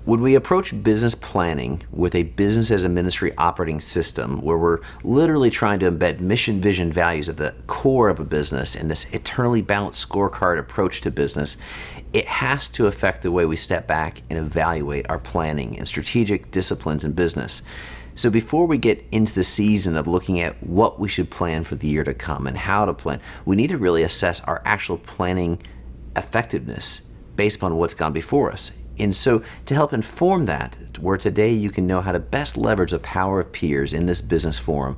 When we approach business planning with a business as a ministry operating system, where we're literally trying to embed mission, vision, values at the core of a business and this eternally balanced scorecard approach to business, it has to affect the way we step back and evaluate our planning and strategic disciplines in business. So before we get into the season of looking at what we should plan for the year to come and how to plan, we need to really assess our actual planning effectiveness based upon what's gone before us. And so to help inform that, where today you can know how to best leverage the power of peers in this business forum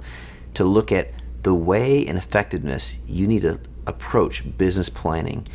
to look at the way and effectiveness you need to approach business planning.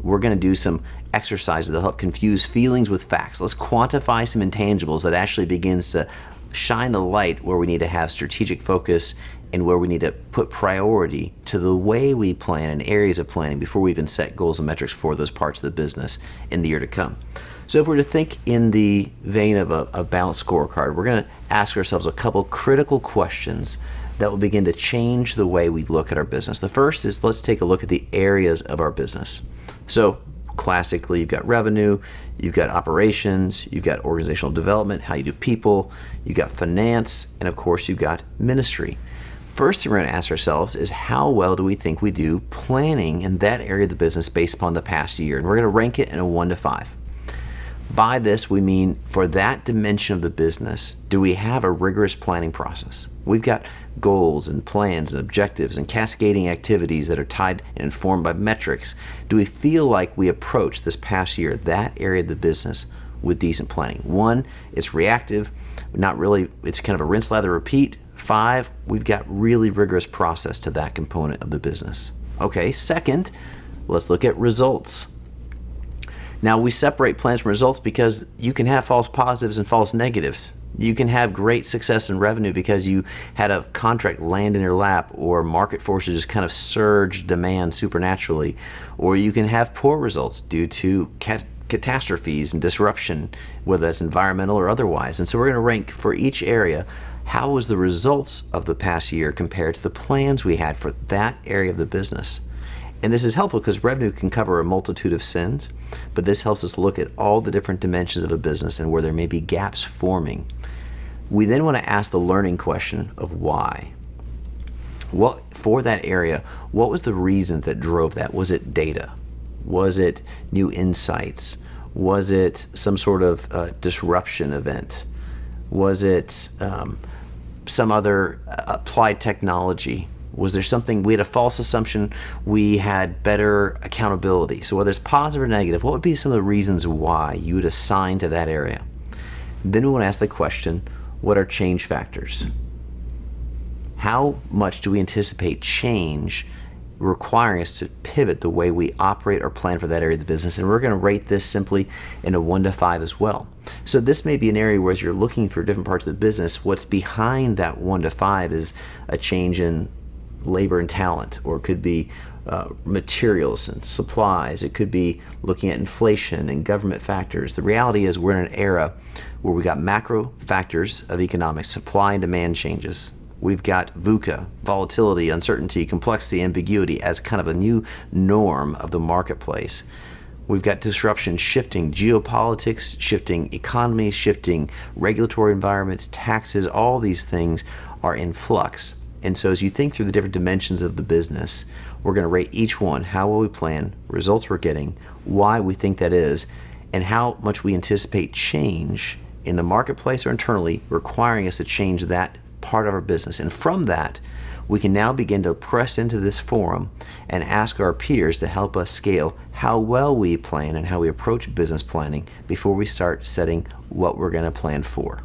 We're going to do some exercises that help confuse feelings with facts. Let's quantify some intangibles that actually begins to shine the light where we need to have strategic focus and where we need to put priority to the way we plan and areas of planning before we even set goals and metrics for those parts of the business in the year to come. So if we're to think in the vein of a balanced scorecard, we're going to ask ourselves a couple critical questions that will begin to change the way we look at our business. The first is, let's take a look at the areas of our business. So classically, you've got revenue, you've got operations, you've got organizational development, how you do people, you've got finance, and of course you've got ministry. First thing we're going to ask ourselves is, how well do we think we do planning in that area of the business based upon the past year? And we're going to rank it in a 1 to 5. By this, we mean for that dimension of the business, do we have a rigorous planning process? We've got goals and plans and objectives and cascading activities that are tied and informed by metrics. Do we feel like we approach this past year, that area of the business, with decent planning? 1, it's reactive, not really, it's kind of a rinse, lather, repeat. 5, we've got really rigorous process to that component of the business. Okay, second, let's look at results. Now, we separate plans from results because you can have false positives and false negatives. You can have great success in revenue because you had a contract land in your lap, or market forces just kind of surge demand supernaturally, or you can have poor results due to catastrophes and disruption, whether that's environmental or otherwise. And so we're going to rank for each area, how was the results of the past year compared to the plans we had for that area of the business. And this is helpful because revenue can cover a multitude of sins, but this helps us look at all the different dimensions of a business and where there may be gaps forming. We then want to ask the learning question of why. What, for that area, what was the reasons that drove that? Was it data? Was it new insights? Was it some sort of disruption event? Was it some other applied technology? Was there something, we had a false assumption, we had better accountability? So whether it's positive or negative, what would be some of the reasons why you would assign to that area? Then we want to ask the question, what are change factors? How much do we anticipate change requiring us to pivot the way we operate or plan for that area of the business? And we're going to rate this simply in a 1 to 5 as well. So this may be an area where, as you're looking for different parts of the business, what's behind that 1 to 5 is a change in labor and talent, or it could be materials and supplies. It could be looking at inflation and government factors. The reality is we're in an era where we got macro factors of economics, supply and demand changes. We've got VUCA, volatility, uncertainty, complexity, ambiguity as kind of a new norm of the marketplace. We've got disruption shifting, geopolitics shifting, economies shifting, regulatory environments, taxes, all these things are in flux. And so as you think through the different dimensions of the business, we're going to rate each one, how well we plan, results we're getting, why we think that is, and how much we anticipate change in the marketplace or internally requiring us to change that part of our business. And from that, we can now begin to press into this forum and ask our peers to help us scale how well we plan and how we approach business planning before we start setting what we're going to plan for.